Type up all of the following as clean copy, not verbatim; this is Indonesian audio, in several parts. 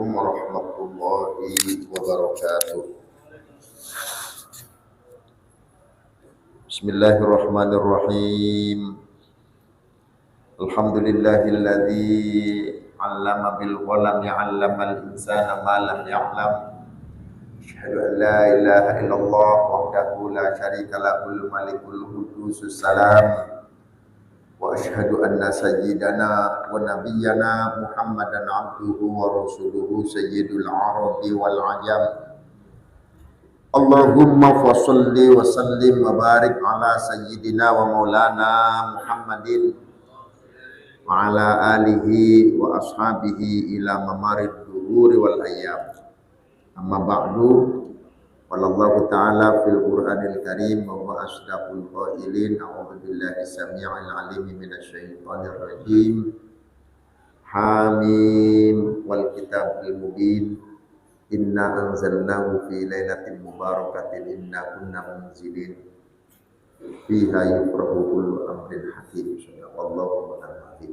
Assalamualaikum warahmatullahi wabarakatuh. Bismillahirrahmanirrahim. Alhamdulillahilladzi 'allama bil qalami 'allamal insana ma lam ya'lam. Asyhadu an la ilaha illallah wahdahu la syarika lahul malikul qudusus salam. Wa asyhadu anna sayyidana wa nabiyyana Muhammadan abduhu wa rasuluhu sayyidul arabi wal ajam. Allahumma fasholli wa sallim wa barik ala sayyidina wa maulana Muhammadin wa ala alihi wa ashabihi ila mamarid duhuri wal ayyam. Amma ba'du. Wallahu ta'ala fil Qur'anil Karim wa huwa asdaqul qailin. A'udzu billahi samii'il 'aliim minasyaitonir rajiim. Hamim wal kitabil mubin. Inna anzalnahu fi lailatin mubarakatin inna kunna munzilin. Fiha yufrahu kullu amrin hakim. Wallahu a'lam.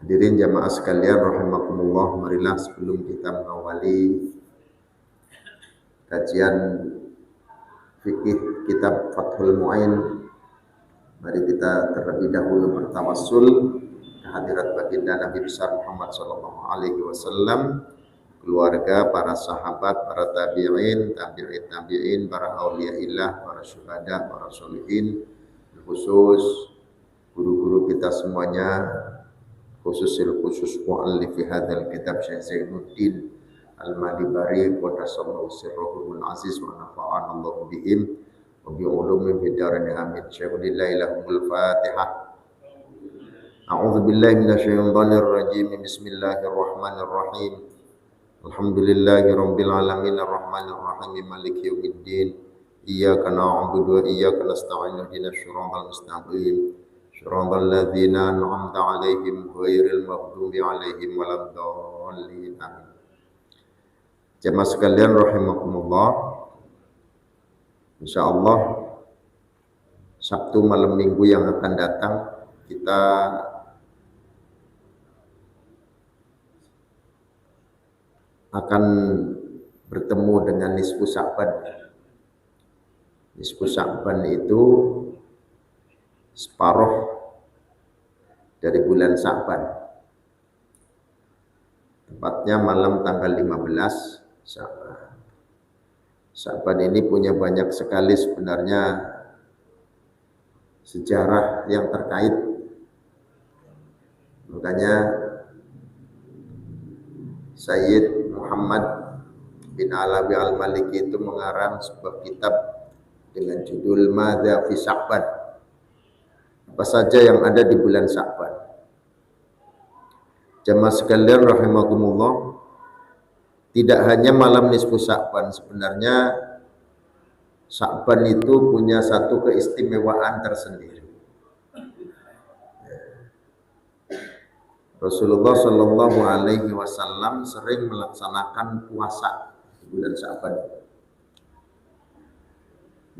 Hadirin jamaah sekalian rahimakumullah, marilah sebelum kita mengawali kajian fikih kitab Fathul Mu'in, mari kita terlebih dahulu bertawassul kehadirat baginda Nabi besar Muhammad sallallahu alaihi wasallam, keluarga, para sahabat, para tabi'in, tabi'in, para auliyaillah, para syuhada, para sholihin, khusus guru-guru kita semuanya, khusus mu'allif hadzal kitab Syekh Zainuddin Al-Malibari qaddasallahu sirruhul aziz wa nafa'ana Allahu bihim wa bi ulumi fid dharain amin. Syaikhulillah lahumul Fatihah. A'udzu billahi minasyaitonir rajim. Bismillahirrahmanirrahim. Alhamdulillahi rabbil alamin arrahmanir rahim maliki yaumiddin. Iyyaka na'budu wa iyyaka nasta'in ihdinas siratal mustaqim. Shiratal ladzina an'amta 'alaihim ghairil maghdubi 'alaihim waladdallin. Amin. Jemaah sekalian rahimakumullah, insyaallah Sabtu malam Minggu yang akan datang kita akan bertemu dengan nisfu Sya'ban. Nisfu Sya'ban itu separuh dari bulan Sya'ban. Tepatnya malam tanggal 15 Sya'ban. Sya'ban ini punya banyak sekali sebenarnya sejarah yang terkait. Makanya Sayyid Muhammad bin Alawi Al-Maliki itu mengarang sebuah kitab dengan judul Madza fi Sya'ban. Apa saja yang ada di bulan Sya'ban. Jemaah sekalian rahimakumullah, tidak hanya malam nisfu Sya'ban, sebenarnya Sya'ban itu punya satu keistimewaan tersendiri. Rasulullah Shallallahu Alaihi Wasallam sering melaksanakan puasa di bulan Sya'ban.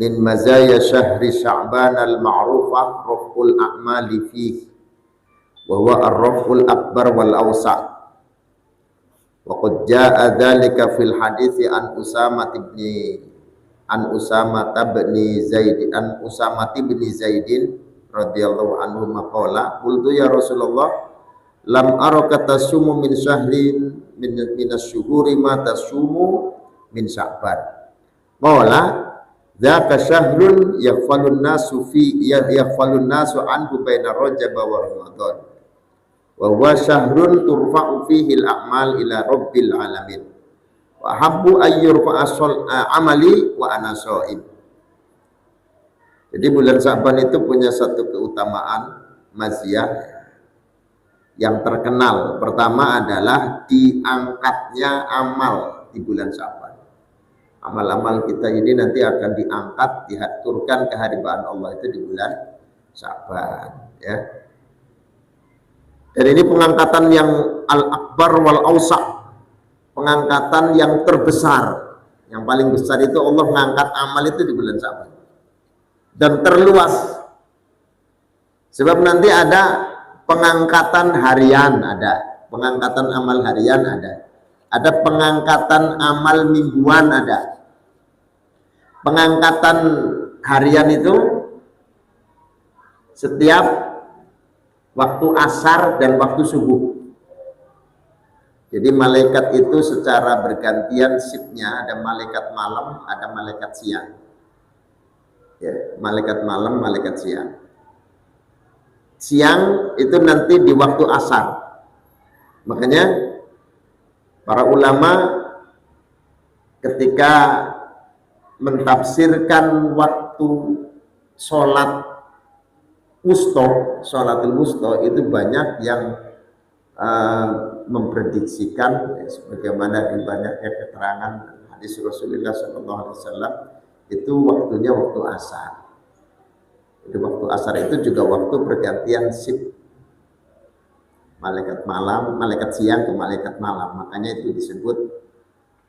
Min mazaya syahri Sya'ban al-ma'rufah raf'ul a'mali fihi wa huwa ar-raf'ul akbar wal awsa'. Wa qad jaa'a dzalika fil hadithi an Usamah bin Zaidin radhiyallahu anhu maqala qultu ya Rasulullah lam araka tasumu min syahrin min asy-syuhuri ma tasumu min Sya'ban. Qala dzaka syahrun yaghfalun nasu anhu baina Rajab wa Ramadan. Wa huwa syahrun turfa'u fihi al-a'mal ila rabbil alamin. Wa habbu ayyurfa'a amali wa ana sha'im. Jadi bulan Sya'ban itu punya satu keutamaan maziyah yang terkenal. Pertama adalah diangkatnya amal di bulan Sya'ban. Amal-amal kita ini nanti akan diangkat, diaturkan kehadiran Allah itu di bulan Sya'ban, ya. Dan ini pengangkatan yang al-akbar wal awsa', pengangkatan yang terbesar, yang paling besar itu Allah mengangkat amal itu di bulan Sya'ban. Dan terluas. Sebab nanti ada pengangkatan harian ada. Pengangkatan amal harian ada pengangkatan amal mingguan ada. Pengangkatan harian itu setiap waktu asar dan waktu subuh. Jadi malaikat itu secara bergantian shiftnya, ada malaikat malam, ada malaikat siang. Ya, malaikat malam, malaikat siang. Siang itu nanti di waktu asar. Makanya para ulama ketika mentafsirkan waktu sholat sholatul wusta itu banyak yang memprediksikan sebagaimana di banyaknya keterangan hadis Rasulullah SAW itu waktunya waktu asar. Jadi waktu asar itu juga waktu pergantian shift malaikat malam, malaikat siang ke malaikat malam. Makanya itu disebut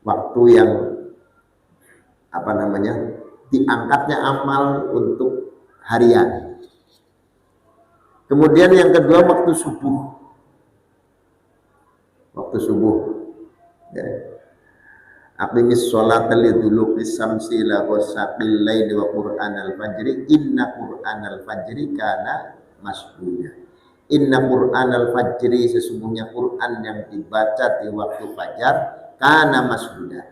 waktu yang diangkatnya amal untuk harian. Kemudian yang kedua waktu subuh. Waktu subuh. Ya. Aqimis sholata liduluqis samsi ila ghasaqil laili wa qur'anal fajri inna qur'anal fajri kana mashuda. Inna qur'anal fajri, sesungguhnya Quran yang dibaca di waktu fajar kana mashuda.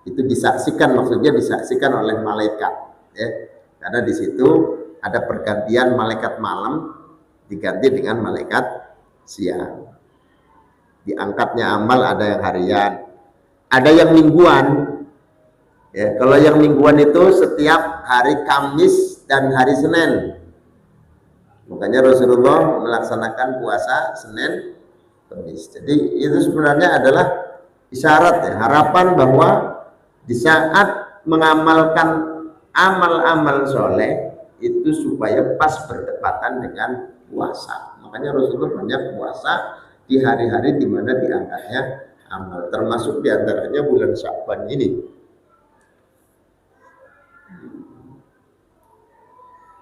Itu disaksikan, maksudnya disaksikan oleh malaikat, ya. Karena di situ ada pergantian malaikat malam diganti dengan malaikat siang. Diangkatnya amal ada yang harian, ada yang mingguan. Ya, kalau yang mingguan itu setiap hari Kamis dan hari Senin. Makanya Rasulullah melaksanakan puasa Senin, Kamis. Jadi itu sebenarnya adalah isyarat, ya, harapan bahwa di saat mengamalkan amal-amal soleh itu supaya pas bertepatan dengan puasa. Makanya Rasulullah banyak puasa di hari-hari di mana diangkatnya amal, termasuk diantaranya bulan Sya'ban ini.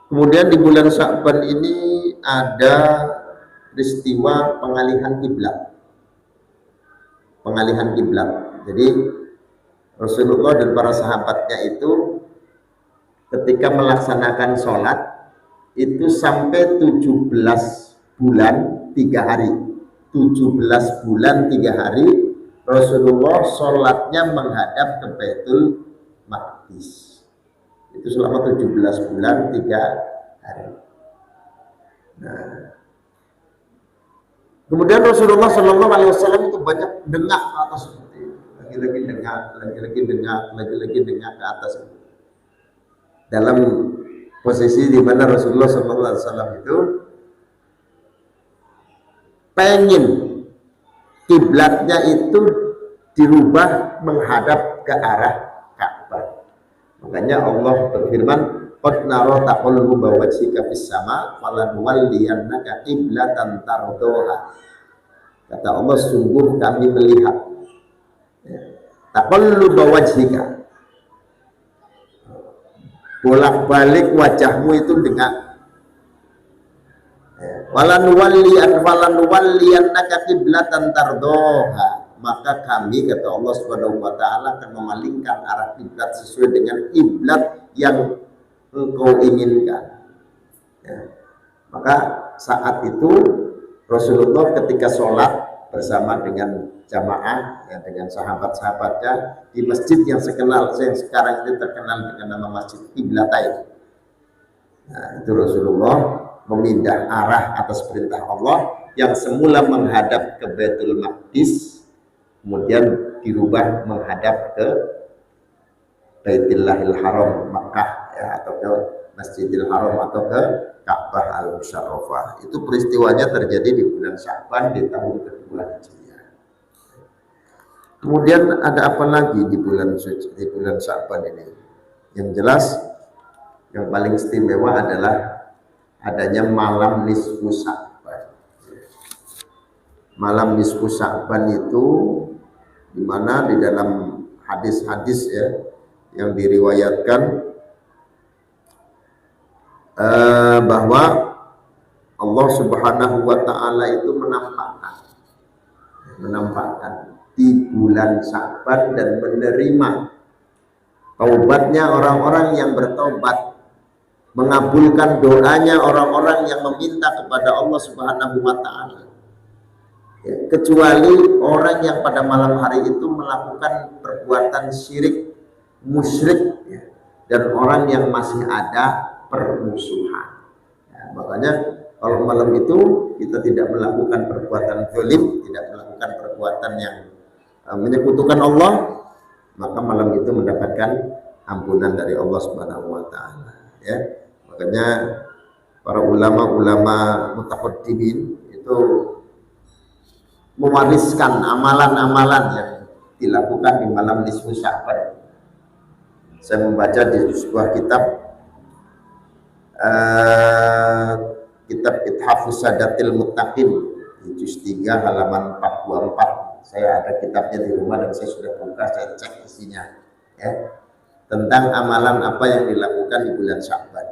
Kemudian di bulan Sya'ban ini ada peristiwa pengalihan kiblat. Pengalihan kiblat. Jadi Rasulullah dan para sahabatnya itu ketika melaksanakan sholat itu sampai 17 bulan 3 hari. 17 bulan 3 hari Rasulullah sholatnya menghadap ke Baitul Maqdis. Itu selama 17 bulan 3 hari. Nah, kemudian Rasulullah SAW itu banyak dengak ke atas, lagi-lagi dengak, lagi-lagi dengak ke atas. Dalam posisi di mana Rasulullah SAW itu pengen kiblatnya itu dirubah menghadap ke arah Ka'bah. Makanya Allah berfirman, qad nara taqalluba wajhika fis sama falanuwalliyannaka qiblatan tardaha. Kata Allah, sungguh kami melihat taqalluba wajhika, bolak-balik wajahmu itu dengan falanuwalliyannaka qiblatan tardaha, maka kami, kata Allah Subhanahu wa taala, akan memalingkan arah kiblat sesuai dengan kiblat yang engkau inginkan. Ya. Maka saat itu Rasulullah ketika sholat bersama dengan jamaah, ya, dengan sahabat-sahabatnya di masjid yang sekarang ini terkenal dengan nama Masjid Qiblatain. Nah, itu Rasulullah memindah arah atas perintah Allah yang semula menghadap ke Baitul Maqdis, kemudian dirubah menghadap ke Baitullahil Haram Makkah, ya, atau ke Masjidil Haram atau ke Ka'bah Al-Musyarrafah. Itu peristiwanya terjadi di bulan Sya'ban di tahun kedua Hijriah. Kemudian ada apa lagi di bulan Sya'ban ini? Yang jelas yang paling istimewa adalah adanya malam nisfu Sya'ban. Malam nisfu Sya'ban itu dimana di dalam hadis-hadis, ya, yang diriwayatkan bahwa Allah Subhanahu wa taala itu menampakkan menampakkan di bulan Sya'ban dan menerima taubatnya orang-orang yang bertobat, mengabulkan doanya orang-orang yang meminta kepada Allah Subhanahu wa taala. Ya, kecuali orang yang pada malam hari itu melakukan perbuatan syirik, musyrik, ya, dan orang yang masih ada permusuhan. Ya, makanya kalau malam itu kita tidak melakukan perbuatan zalim, tidak melakukan perbuatan yang menyekutukan Allah, maka malam itu mendapatkan ampunan dari Allah Subhanahu wa taala. Ya. Makanya para ulama-ulama mutaqaddimin itu mewariskan amalan-amalan yang dilakukan di malam nisfu Sya'ban. Saya membaca di sebuah kitab kitab Ithafus Sadatil Muttaqin juz 3 halaman 424. Saya ada kitabnya di rumah dan saya sudah buka, saya cek isinya, ya, tentang amalan apa yang dilakukan di bulan Sya'ban.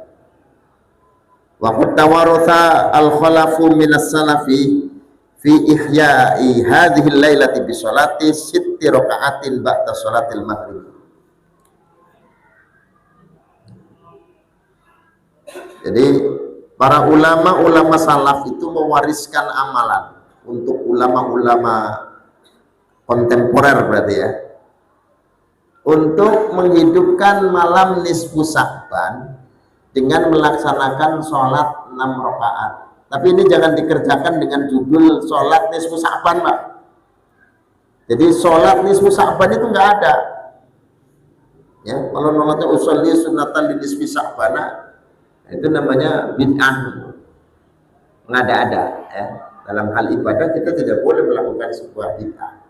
Wa qad tawaratha al-khalafu minas salafi fi ihya'i hadhihi al-lailati bi sholati sitti raka'atin ba'da sholatil maghrib. Jadi para ulama-ulama salaf itu mewariskan amalan untuk ulama-ulama kontemporer berarti ya, untuk menghidupkan malam nisfu Sya'ban dengan melaksanakan sholat 6 rakaat. Tapi ini jangan dikerjakan dengan judul sholat nisfu Sya'ban, Pak. Jadi sholat nisfu Sya'ban itu enggak ada. Ya, kalau namanya usolli sunatan di nisfi Sya'ban, itu namanya bid'ah, mengada-ada. Ya. Dalam hal ibadah kita tidak boleh melakukan sebuah bid'ah.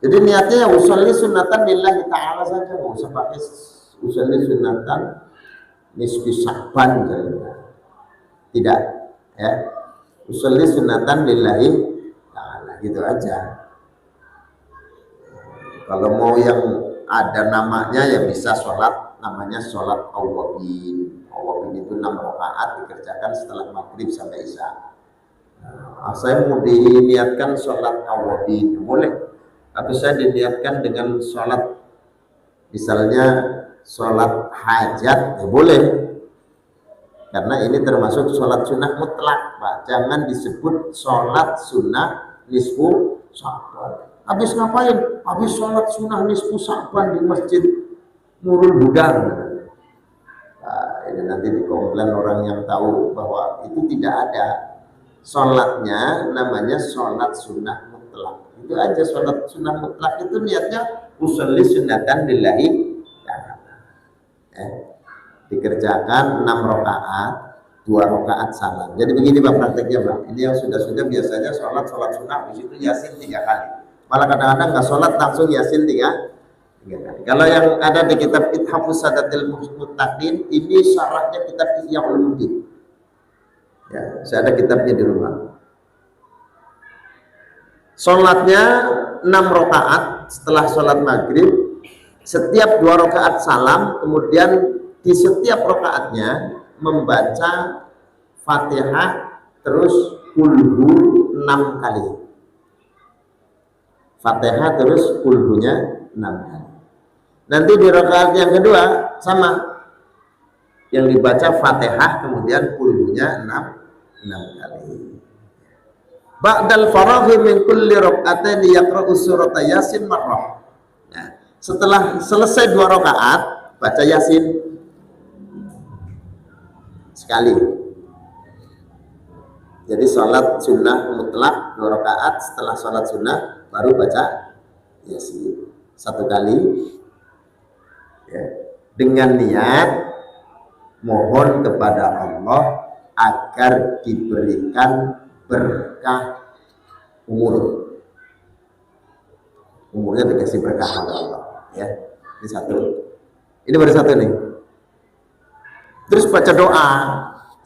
Jadi niatnya usolli sunatan lillahi ta'ala saja, nggak usah pakai usolli sunatan nisfi Sya'ban, tidak, ya, usolli sunatan lillahi ta'ala, gitu aja. Kalau mau yang ada namanya ya bisa sholat, namanya sholat awwabin. Awwabin itu 6 rakaat dikerjakan setelah maghrib sampai isya. Saya mau diniatkan sholat awwabin, boleh. Atau saya diniatkan dengan sholat, misalnya sholat hajat, ya boleh. Karena ini termasuk sholat sunnah mutlak, Pak. Jangan disebut sholat sunnah nisfu Sya'ban. Habis ngapain? Habis sholat sunnah nisfu Sya'ban di masjid Nurul Huda. Nah, ini nanti dikomplain orang yang tahu bahwa itu tidak ada. Sholatnya namanya sholat sunnah mutlak. Itu aja, sholat sunnah mutlak itu niatnya usolli sunnatan lillahi ta'ala. Dikerjakan 6 rakaat, 2 rakaat salam. Jadi begini Pak prakteknya Pak. Ini yang sudah-sudah biasanya sholat sunnah, di situ yasin 3 kali. Malah kadang-kadang nggak sholat langsung yasin 3 kali. Kalau yang ada di kitab Ithafus Sadatil Muttaqin, ini syaratnya kitab Ihya Ulumuddin. Ya, saya ada kitabnya di rumah. Sholatnya 6 rakaat setelah sholat maghrib, setiap 2 rakaat salam, kemudian di setiap rakaatnya membaca Fatihah terus kulhu 6 kali. Fatihah terus kulhunya 6 kali. Nanti di rakaat yang kedua sama, yang dibaca Fatihah kemudian kulhunya 6 kali. Ba'dal faraghi min kulli rak'atain yaqra'u surat Yasin marrah. Nah, setelah selesai 2 rakaat baca Yasin sekali. Jadi sholat sunnah mutlak 2 rakaat, setelah sholat sunnah baru baca Yasin 1 kali, ya, dengan niat mohon kepada Allah agar diberikan berkah umurnya dikasih berkah oleh Allah, ya. Ini satu, ini baru satu nih. Terus baca doa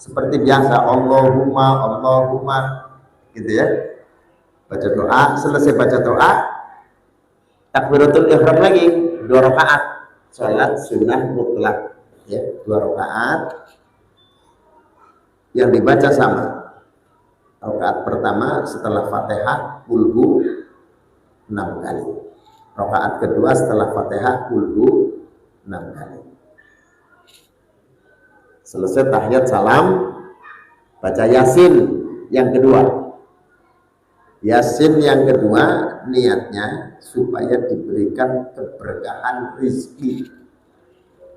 seperti biasa, Allahumma gitu ya, baca doa. Selesai baca doa, takbiratul ihram lagi 2 rakaat sholat sunnah mutlak, ya, 2 rakaat yang dibaca sama. Rakaat pertama setelah Fatihah kulhu 6 kali. Rakaat kedua setelah Fatihah kulhu 6 kali. Selesai tahiyat salam, baca Yasin yang kedua. Yasin yang kedua niatnya supaya diberikan keberkahan rizki.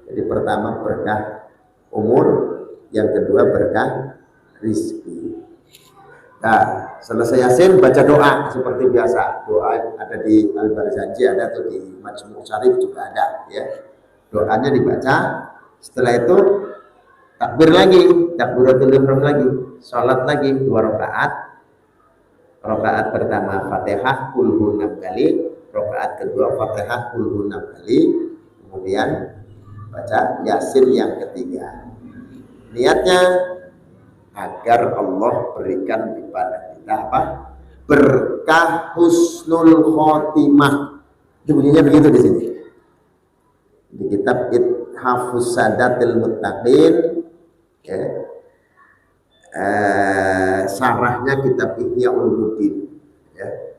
Jadi pertama berkah umur, yang kedua berkah rizki. Nah, selesai Yasin baca doa seperti biasa. Doa ada di Al-Barzanji, ada tuh di Majmu' Syarif juga ada ya. Doanya dibaca. Setelah itu takbir lagi, takbiratul ihram lagi, salat lagi 2 rakaat. Rakaat pertama Fatihah kulhu 6 kali, rakaat kedua Fatihah kulhu 6 kali, kemudian baca Yasin yang ketiga. Niatnya agar Allah berikan kepada kita apa? Berkah husnul khotimah. Itu bunyinya begitu di sini. Di kitab Ithafus Sadatil Muttaqin ya. Sarahnya kitab Ihya Ulumuddin ya.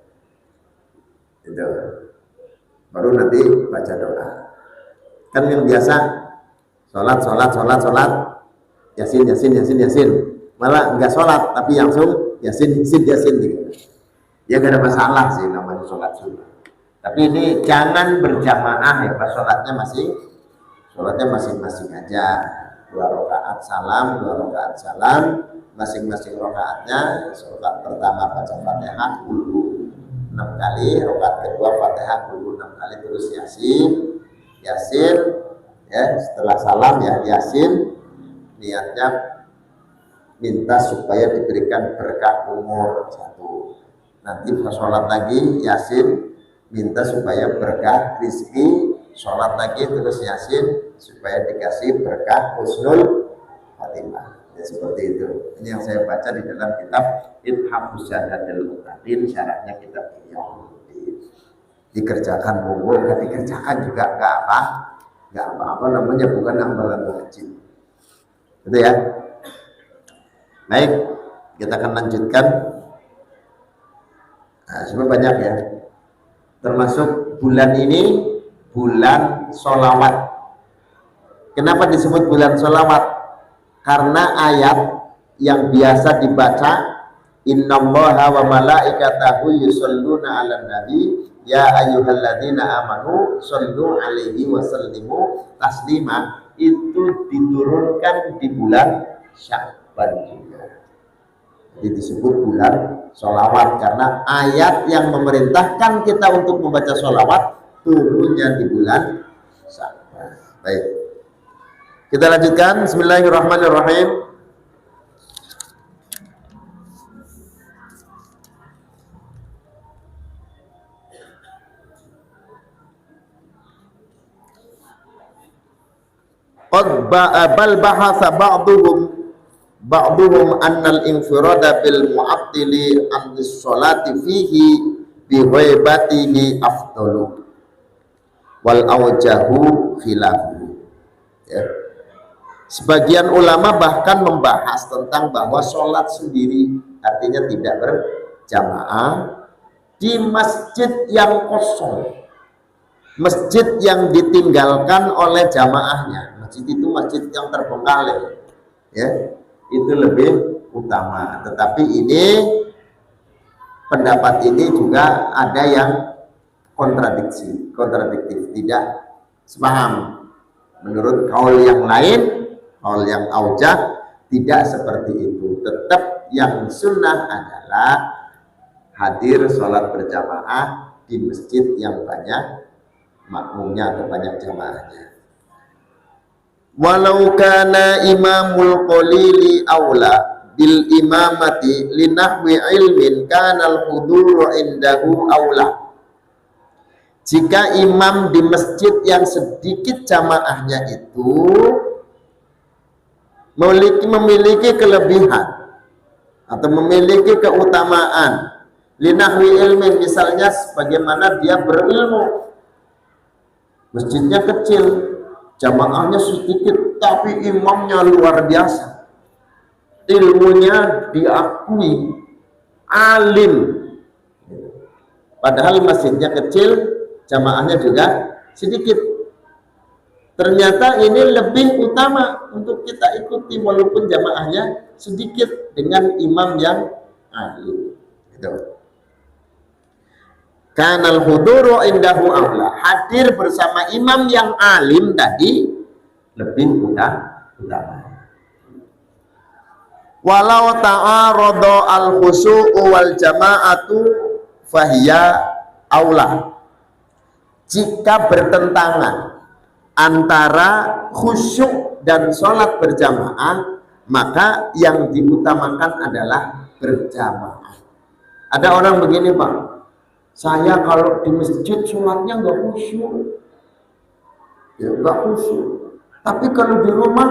Itu. Baru nanti baca doa. Kan yang biasa sholat Yasin. Malah enggak sholat tapi langsung Yasin gitu. Ya gak ada masalah sih namanya sholat sunnah. Tapi ini jangan berjamaah ya, pas sholatnya masing-masing aja. 2 rakaat salam, masing-masing rakaatnya. Rakaat pertama baca Fatihah dulu 6 kali, rakaat kedua Fatihah dulu 6 kali, terus Yasin ya. Setelah salam ya Yasin, niatnya minta supaya diberikan berkah umur 1. Nanti pas sholat lagi Yasin, minta supaya berkah rizki, sholat lagi terus Yasin supaya dikasih berkah husnul khotimah. Ya, seperti itu. Ini yang saya baca di dalam kitab Ithafus Sadatil Muttaqin, syaratnya kitab yang dikerjakan monggo, nggak dikerjakan juga nggak apa-apa, namanya bukan amalan wajib. Itu ya. Baik, kita akan lanjutkan. Nah, sebenarnya banyak ya. Termasuk bulan ini bulan sholawat. Kenapa disebut bulan sholawat? Karena ayat yang biasa dibaca, innallaha wa malaikatahu yusholluna 'alan nabi ya ayyuhalladzina amanu shollu 'alaihi wa sallimu taslima, itu diturunkan di bulan Sya'ban juga. Jadi disebut bulan sholawat karena ayat yang memerintahkan kita untuk membaca sholawat turunnya di bulan Sya'ban. Baik, kita lanjutkan. Bismillahirrahmanirrahim. Bal bahasa ba'duhum annal infirada bil mu'attili an sholati fihi bi ghaibatihi afdalu wal awjahu khilafu ya. Sebagian ulama bahkan membahas tentang bahwa sholat sendiri, artinya tidak berjamaah di masjid yang kosong, masjid yang ditinggalkan oleh jamaahnya. Masjid itu masjid yang terbengkalai ya, itu lebih utama. Tetapi ini pendapat ini juga ada yang kontradiktif, tidak sepaham. Menurut kaul yang lain, kaul yang aujah, tidak seperti itu. Tetap yang sunnah adalah hadir sholat berjamaah di masjid yang banyak makmumnya atau banyak jamaahnya. Walau kana imamul qalili aula bil imamati linahwi ilmin kana al-huduru indahu aula. Jika imam di masjid yang sedikit jamaahnya itu memiliki kelebihan atau memiliki keutamaan, linahwi ilmin, misalnya sebagaimana dia berilmu, masjidnya kecil, jamaahnya sedikit, tapi imamnya luar biasa, ilmunya diakui, alim, Padahal masjidnya kecil, jamaahnya juga sedikit. Ternyata ini lebih utama untuk kita ikuti walaupun jamaahnya sedikit dengan imam yang ahli. Gitu. Kanal huduru indahu aula. Hadir bersama imam yang alim tadi lebih utama. Walau ta'arada al-khusu'u wal jama'atu fahiya aula. Jika bertentangan antara khusyuk dan sholat berjamaah, maka yang diutamakan adalah berjamaah. Ada orang begini, Pak, saya kalau di masjid sholatnya nggak khusyuk, ya nggak khusyuk. Tapi kalau di rumah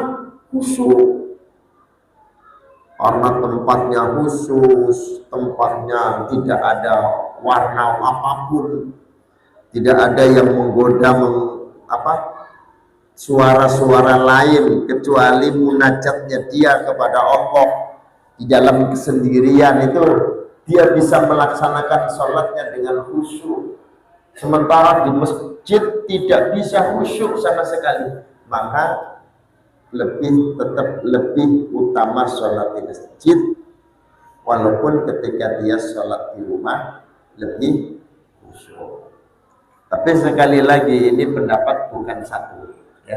khusyuk, karena tempatnya khusus, tempatnya tidak ada warna apapun, tidak ada yang menggoda suara-suara lain kecuali munajatnya dia kepada Allah di dalam kesendirian. Itu dia bisa melaksanakan sholatnya dengan khusyuk. Sementara di masjid tidak bisa khusyuk sama sekali, maka tetap lebih utama sholat di masjid, walaupun ketika dia sholat di rumah lebih khusyuk. Tapi sekali lagi ini pendapat bukan satu, ya.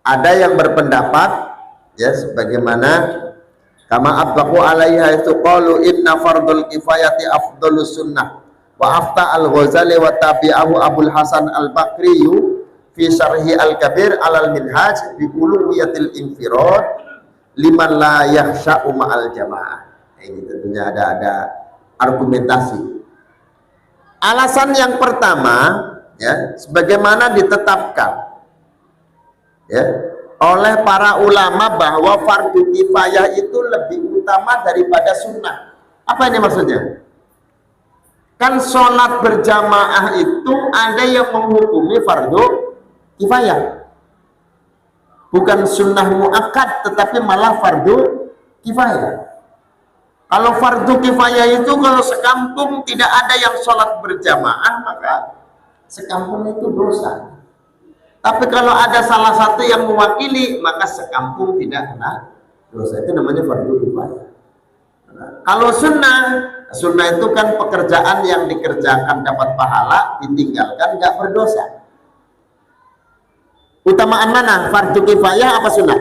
Ada yang berpendapat, ya, sebagaimana kama abbaqu alaiha itu qalu inna fardul kifayati afdalus sunnah wa afta al-Ghazali wa tabi'ahu Abul Hasan al-Bakri fi syarhi al-kabir alal minhaj bi uluwiyatil infirad liman la yakhsha'u ma'al jamaah. Ini tentunya ada argumentasi. Alasan yang pertama, ya, sebagaimana ditetapkan, ya, oleh para ulama bahwa fardu kifayah itu lebih utama daripada sunnah. Apa ini maksudnya? Kan sholat berjamaah itu ada yang menghukumi fardu kifayah, bukan sunnah muakkad, tetapi malah fardu kifayah. Kalau fardu kifayah itu kalau sekampung tidak ada yang sholat berjamaah, maka sekampung itu dosa. Tapi kalau ada salah satu yang mewakili, maka sekampung tidak kena dosa. Itu namanya fardu kifayah. Kalau sunnah itu kan pekerjaan yang dikerjakan dapat pahala, ditinggalkan nggak berdosa. Utamaan mana? Fardu kifayah apa sunnah?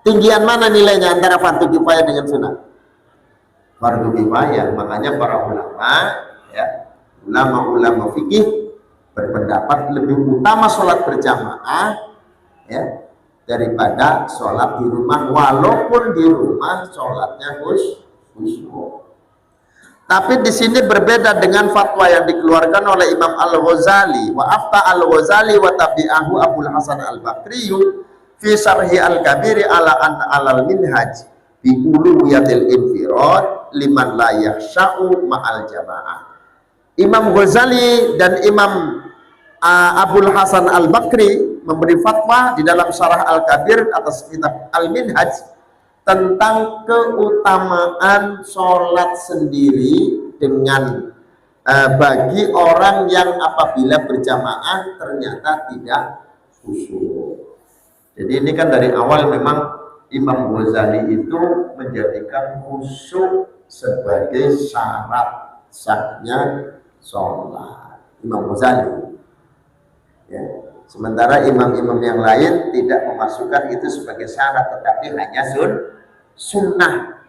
Tinggian mana nilainya antara fardu kifayah dengan sunnah? Fardu kifayah. Makanya para ulama, ya, ulama fikih berpendapat lebih utama sholat berjamaah, ya, daripada sholat di rumah, walaupun di rumah sholatnya khusyuk. Tapi di sini berbeda dengan fatwa yang dikeluarkan oleh Imam Al-Ghazali wa afta Al-Ghazali wa tabi'ahu Abul Hasan Al-Bakri fi syarhi al-kabiri alal minhaj bi uluwiyatil infirad liman la yakhsha'u ma'al jamaah. Imam Ghazali dan Imam Abul Hasan Al-Bakri memberi fatwa di dalam Syarah Al-Kabir atas kitab Al-Minhaj tentang keutamaan sholat sendiri dengan bagi orang yang apabila berjamaah ternyata tidak khusyuk. Jadi ini kan dari awal memang Imam Ghazali itu menjadikan khusyuk sebagai syarat sahnya sholat. Imam Ghazali, ya. Sementara imam-imam yang lain tidak memasukkan itu sebagai syarat, tetapi hanya sunnah.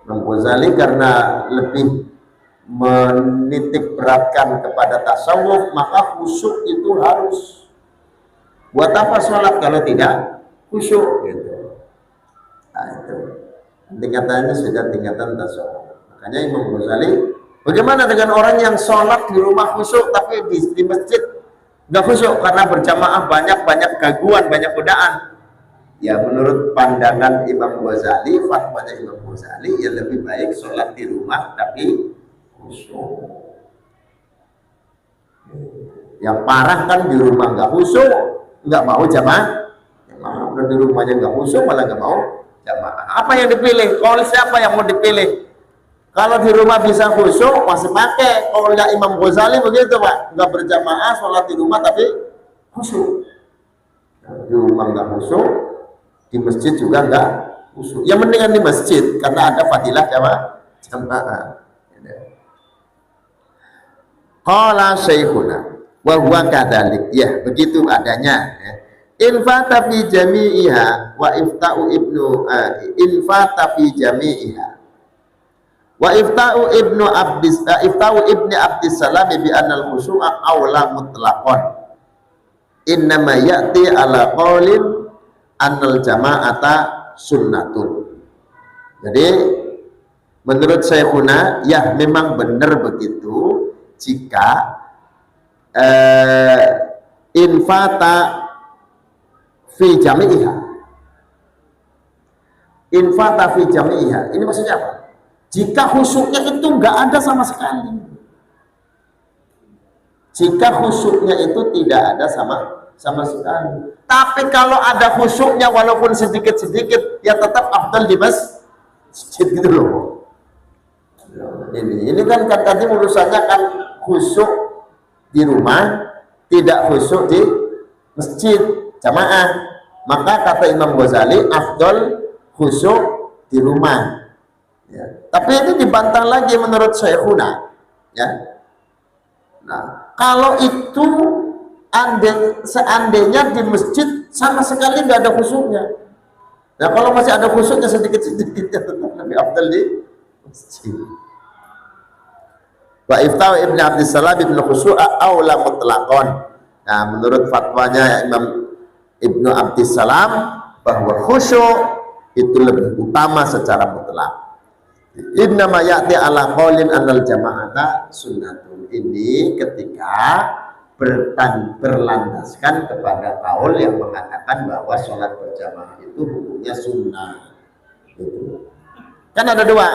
Imam Ghazali karena lebih menitik beratkan kepada tasawuf, maka khusyuk itu harus. Buat apa sholat kalau tidak khusyuk, gitu. Nah, itu tingkatannya sudah tingkatan tasawuf. Makanya Imam Ghazali, bagaimana dengan orang yang sholat di rumah khusyuk tapi di masjid nggak khusyuk karena berjamaah banyak gangguan, banyak godaan? Ya menurut pandangan Imam Ghazali, fatwanya Imam Ghazali, ya lebih baik sholat di rumah tapi khusyuk. Yang parah kan di rumah nggak khusyuk, nggak mau jamaah. Udah di rumahnya nggak khusyuk malah nggak mau jamaah. Apa yang dipilih? Kalau siapa yang mau dipilih? Kalau di rumah bisa khusyuk masih pakai. Kalau Imam Ghazali begitu Pak, nggak berjamaah sholat di rumah tapi khusyuk. Di rumah nggak khusyuk, di masjid juga nggak khusyuk. Yang mendingan di masjid karena ada fadilah jamaah. Qala syekhuna wa huwa kadzalik. Ya, begitu adanya ya. In fata fi jami'iha wa ifta'u ibnu in fata fi jami'iha wa ifta'u ibnu abdis ifta'u ibni abdissalam bi anna al-khushu'a aula mutlaqan innama ya'ti ala qaulin annal jama'ata sunnatun. Jadi menurut Syekhuna ya memang benar begitu jika infata fi jami'iha. Infata fi jami'iha. Ini maksudnya apa? Jika khusyuknya itu enggak ada sama sekali. Jika khusyuknya itu tidak ada sama sekali. Tapi kalau ada khusyuknya walaupun sedikit-sedikit, ya tetap afdal di masjid gitu loh. Ini kan tadi urusannya kan khusyuk di rumah, tidak khusyuk di masjid jamaah. Maka kata Imam Ghazali afdal khusyuk di rumah. Ya. Tapi ini dibantah lagi menurut Syekhuna. Ya. Nah, kalau itu seandainya di masjid sama sekali nggak ada khusyuknya. Nah, kalau masih ada khusyuknya sedikit-sedikit ya tetap lebih afdal di masjid. Wa iftau ibn Abdissalam ibn khusyu'a aula mutlaqan. Nah, menurut fatwanya Imam Ibnu Abdissalam bahwa khusyuk itu lebih utama secara mutlak. Innama ya'ti ala qaulin annal jama'ata sunnatun. Ini ketika berlandaskan kepada kaul yang mengatakan bahwa sholat berjamaah itu hukumnya sunnah. Gitu. Kan ada dua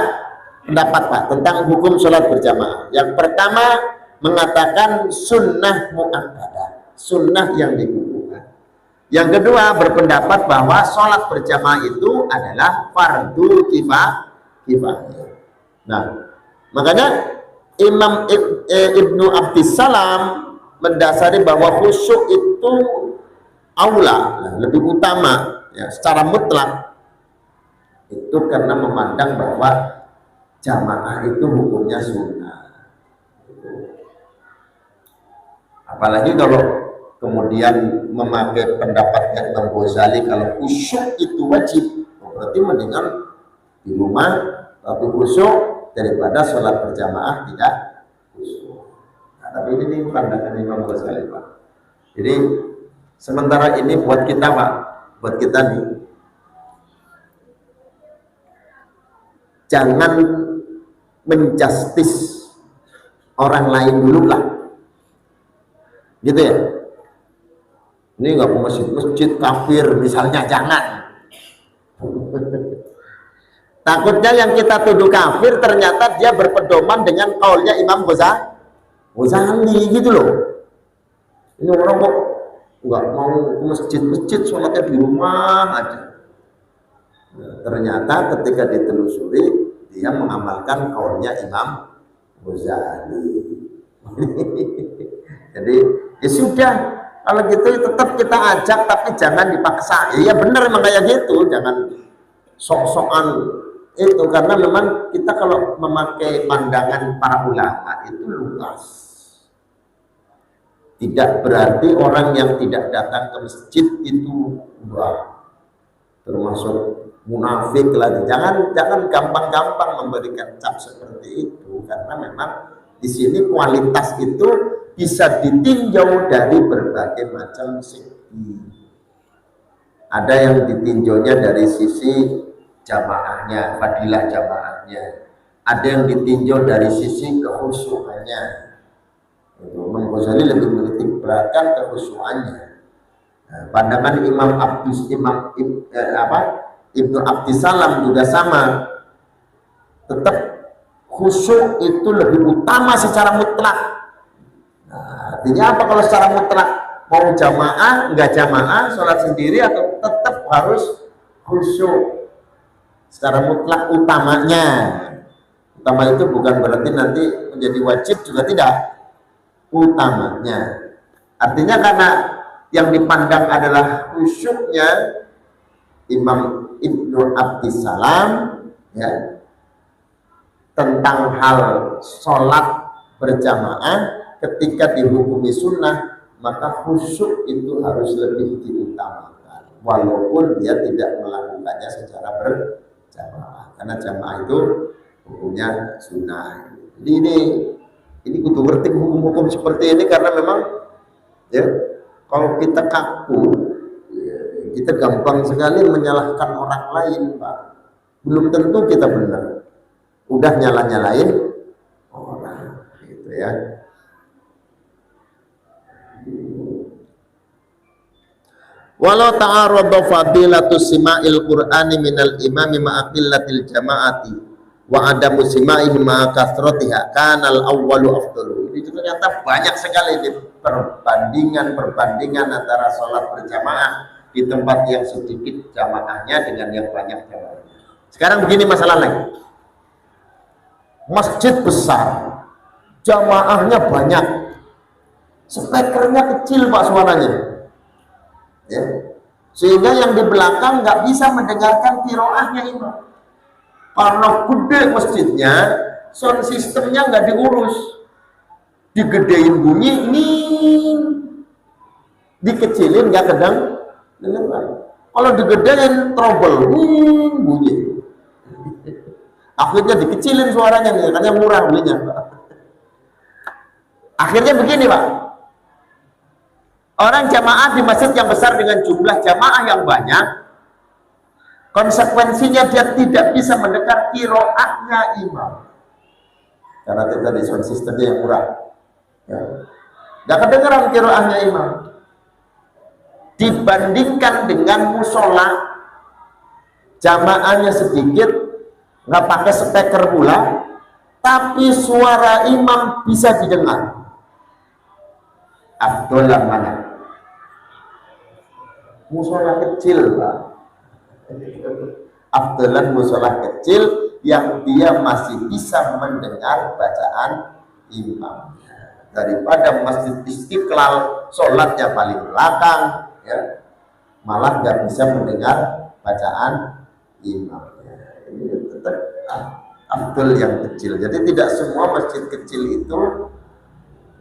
pendapat Pak tentang hukum sholat berjamaah. Yang pertama mengatakan sunnah mu'akkadah, sunnah yang dikukuhkan. Yang kedua berpendapat bahwa sholat berjamaah itu adalah fardu kifayah. Nah, makanya Imam Ibnu Abdissalam mendasari bahwa khusyuk itu aula, lebih utama ya, secara mutlak itu karena memandang bahwa jamaah itu hukumnya sunnah. Apalagi kalau kemudian memakai pendapatnya Imam Ghazali kalau khusyuk itu wajib, berarti mendingan di rumah tapi khusyuk daripada sholat berjamaah tidak khusyuk. Nah, tapi ini pandangan Imam Ghazali Pak. Jadi sementara ini buat kita Pak, buat kita nih, jangan menjustis orang lain dulu lah, gitu ya. Ini nggak mau masjid kafir misalnya, jangan. Takutnya yang kita tuduh kafir ternyata dia berpedoman dengan kaulnya Imam Ghazali gitu loh. Ini orang kok nggak mau ke masjid, sholatnya di rumah aja. Nah, ternyata ketika ditelusuri dia mengamalkan kaulnya Imam Ghazali. Jadi ya sudah, kalau gitu tetap kita ajak tapi jangan dipaksa. Ya benar emang kayak gitu, jangan sok-sokan itu, karena memang kita kalau memakai pandangan para ulama itu luas. Tidak berarti orang yang tidak datang ke masjid itu termasuk munafik lagi. Jangan gampang-gampang memberikan cap seperti itu, karena memang di sini kualitas itu bisa ditinjau dari berbagai macam segi. Ada yang ditinjaunya dari sisi jamaahnya, fadilah jamaahnya. Ada yang ditinjau dari sisi kekhusyukannya. Imam Ghazali lebih menitik beratkan kekhusyukannya. Nah, pandangan Ibnu Abdissalam juga sama. Tetap khusyuk itu lebih utama secara mutlak. Nah, artinya apa kalau secara mutlak? Mau jamaah, enggak jamaah, sholat sendiri atau tetap harus khusyuk secara mutlak utamanya. Utama itu bukan berarti nanti menjadi wajib juga tidak. Utamanya. Artinya karena yang dipandang adalah khusyuknya Imam Ibnu Abdissalam ya, tentang hal sholat berjamaah ketika dihukumi sunnah, maka khusyuk itu harus lebih diutamakan walaupun dia tidak melakukannya secara berjamaah, karena jamaah itu hukumnya sunnah. Jadi ini kudu ngerti hukum-hukum seperti ini, karena memang ya kalau kita kaku ya, kita gampang sekali menyalahkan orang lain, Pak. Belum tentu kita benar, udah nyalain orang gitu ya. Walau ta'arada fadilatu sima'il qur'ani minal imami ma'aqillatil jama'ati wa adamu sima'ihi ma'a kasratiha kanal awwalu afdalu. Ini ternyata banyak sekali di perbandingan antara sholat berjamaah di tempat yang sedikit jamaahnya dengan yang banyak jamaahnya. Sekarang begini masalahnya, masjid besar, jamaahnya banyak, speakernya kecil Pak suaranya ya, sehingga yang di belakang nggak bisa mendengarkan qiraahnya imam. Karena gede masjidnya, sound sistemnya nggak diurus, digedein bunyi nih, dikecilin nggak kedang dengar. Kalau digedein trouble bunyi, akhirnya dikecilin suaranya nih, karena murah belinya. Akhirnya begini Pak, orang jamaah di masjid yang besar dengan jumlah jamaah yang banyak, konsekuensinya dia tidak bisa mendengar qiraahnya imam, karena tadi sound sistemnya yang murah ya. Nggak kedengeran qiraahnya imam. Dibandingkan dengan musola, jamaahnya sedikit, nggak pakai speaker pula, tapi suara imam bisa didengar. Abdullah mana? Musola kecil Pak. Abdullah musola kecil yang dia masih bisa mendengar bacaan imam, daripada masjid Istiqlal sholatnya paling belakang ya, malah nggak bisa mendengar bacaan imam. Ini tetap Abdul yang kecil. Jadi tidak semua masjid kecil itu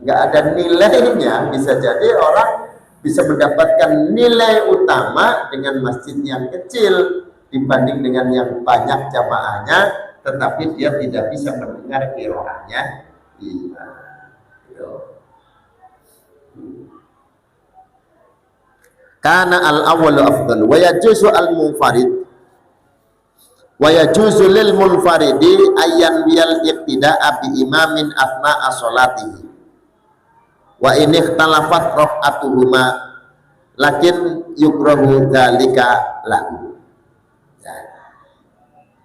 nggak ada nilainya. Bisa jadi orang bisa mendapatkan nilai utama dengan masjid yang kecil dibanding dengan yang banyak jamaahnya, tetapi dia tidak bisa mendengar qiraahnya imam. Karena al-awwalu afdal wa yajuzu al-munfarid wa yajuzu lil munfaridi ayyan wiyal iqtida'a bi imamin asna'a sholatihi wa in ikhtalafat raq'atuhuma lakin yukrahu dzalika lahu.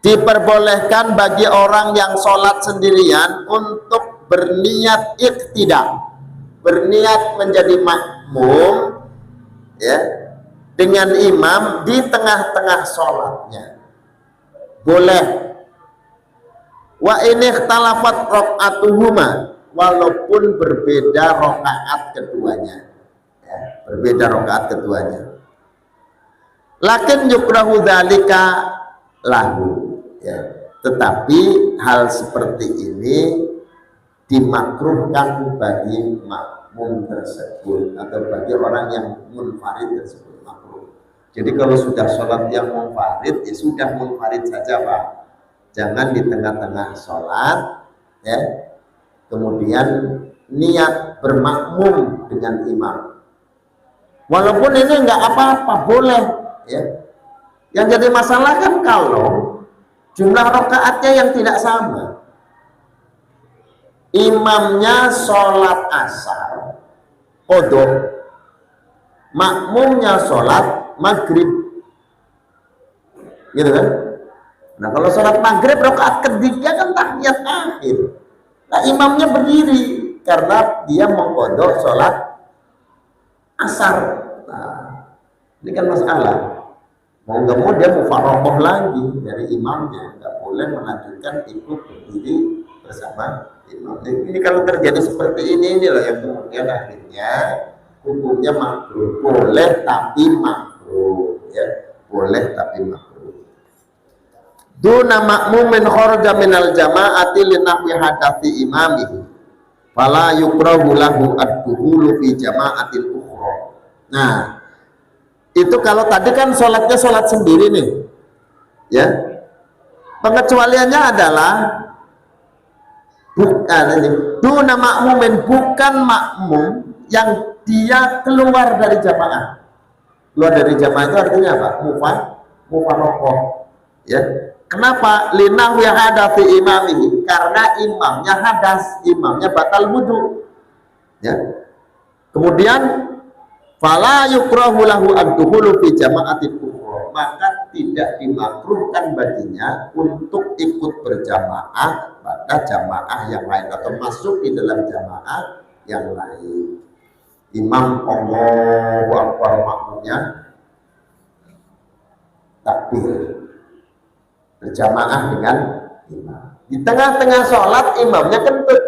Diperbolehkan bagi orang yang sholat sendirian untuk berniat iqtida, berniat menjadi makmum ya dengan imam di tengah-tengah sholatnya, boleh. Wa ini ikhtalafat raq'atuhuma, walaupun berbeda rakaat keduanya ya, berbeda rakaat keduanya, lakin yukrahu dzalika lahu ya, tetapi hal seperti ini dimakruhkan bagi makmum tersebut atau bagi orang yang munfarid tersebut, makruh. Jadi kalau sudah sholat yang munfarid, ya sudah munfarid saja Pak, jangan di tengah-tengah sholat ya kemudian niat bermakmum dengan imam. Walaupun ini nggak apa-apa, boleh ya. Yang jadi masalah kan kalau jumlah rakaatnya yang tidak sama. Imamnya sholat asar qodok, makmumnya sholat maghrib, gitu kan? Nah kalau sholat maghrib rakaat ketiga kan tahiyat akhir, nah imamnya berdiri karena dia mengqodok sholat asar. Nah ini kan masalah Mau nggak mau dia mufarokoh lagi dari imamnya, nggak boleh melanjutkan ikut berdiri bersama imam. Ini kalau terjadi seperti ini, inilah yang kemudian akhirnya hukumnya makruh. Boleh tapi makruh, ya, boleh tapi makruh. Duna makmumin kharaja minal jama'ati li nahwi hadathi imamihi fala yukrahu lahu ad-dukhulu fi jama'atil ukhra. Nah, itu kalau tadi kan sholatnya sholat sendiri nih, ya. Pengecualiannya adalah bukan ini, duna makmumin, bukan makmum yang dia keluar dari jamaah. Keluar dari jamaah itu artinya apa? Mufarokoh, ya. Kenapa? Linahwi hadafi imamihi, karena imamnya hadas, imamnya batal wudu, ya. Kemudian fala yukrahu lahu ad-dukhulu fi jama'atin ukhra, maka tidak dimakruhkan baginya untuk ikut berjamaah pada jamaah yang lain atau masuk di dalam jamaah yang lain. Imam Allahu Akbar, makmumnya takbir berjamaah dengan imam. Di tengah-tengah sholat imamnya kentut.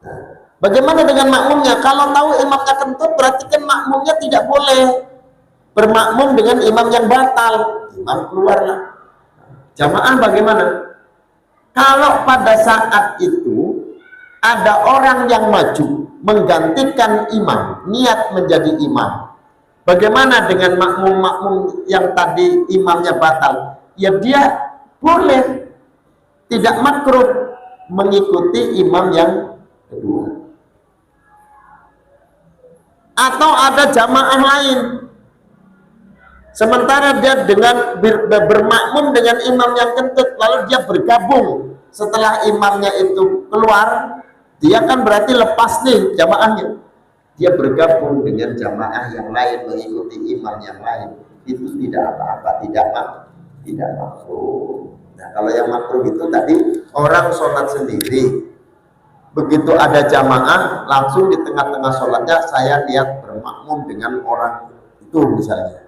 Nah, bagaimana dengan makmumnya? Kalau tahu imamnya kentut, berarti kan makmumnya tidak boleh bermakmum dengan imam yang batal. Imam keluarlah. Jamaah bagaimana? Kalau pada saat itu ada orang yang maju menggantikan imam, niat menjadi imam, bagaimana dengan makmum-makmum yang tadi imamnya batal? Ya dia boleh, tidak makruh mengikuti imam yang kedua. Atau ada jamaah lain, sementara dia dengan bermakmum dengan imam yang kentut, lalu dia bergabung setelah imamnya itu keluar, dia kan berarti lepas nih jamaahnya. Dia bergabung dengan jamaah yang lain, mengikuti imam yang lain, itu tidak apa-apa, tidak makruh. Nah, kalau yang makruh itu tadi orang sholat sendiri, begitu ada jamaah, langsung di tengah-tengah sholatnya saya niat bermakmum dengan orang itu misalnya,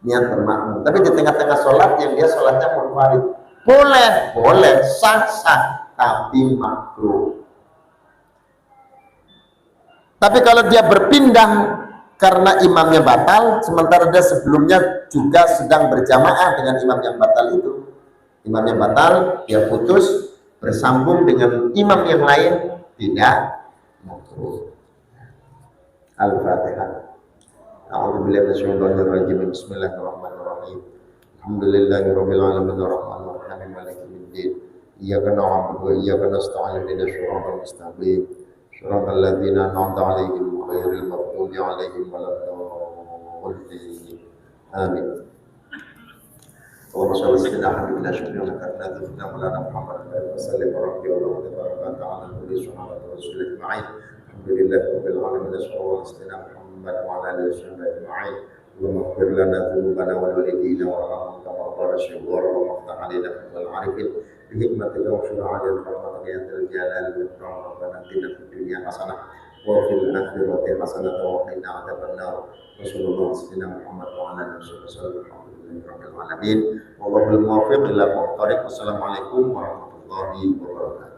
niat bermakmum. Tapi di tengah-tengah sholat yang dia sholatnya munfarid, boleh, sah, tapi makruh. Tapi kalau dia berpindah karena imamnya batal, sementara dia sebelumnya juga sedang berjamaah dengan imam yang batal itu, imamnya batal, dia putus, bersambung dengan imam yang lain, tidak makruh. Al-Fatihah. A'udzubillahi minasyaitonir rajim. Bismillahirrahmanirrahim. Alhamdulillahirabbil alamin arrahmanir rahim maliki yaumiddin. Iyyaka na'budu wa iyyaka nasta'in ihdinas siratal mustaqim. Shiratal ladzina an'amta 'alaihim ghairil maghdubi 'alaihim waladdallin. Amin. Allahumma shalli ala sayyidina Muhammadin syukrana karena Maulana Muhammad wa sallim wa radhiyallahu tabaraka ta'ala nabi sallallahu alaihi wasallam ajma'in. Alhamdulillahirabbil alamin sallallahu alaihi wasallam Muhammad wa ala alihi wasallam ajma'in. Allahumma ighfir lana dhunubana wa walidina warhamna kama qala syukur wa maftah 'alaina wal 'arifin bi hikmatika wa syura'ati rahmatika ya dzal jalali wal ikram. Rabbana atina fid dunya hasanah wa fil akhirati hasanah wa qina adzabannar. Wa sallallahu alaihi wasallam Muhammad wa ala alihi wasallam. Rabbil alamin. Wallahul muwaffiq ila aqwamit thoriq. Wassalamualaikum warahmatullahi wabarakatuh.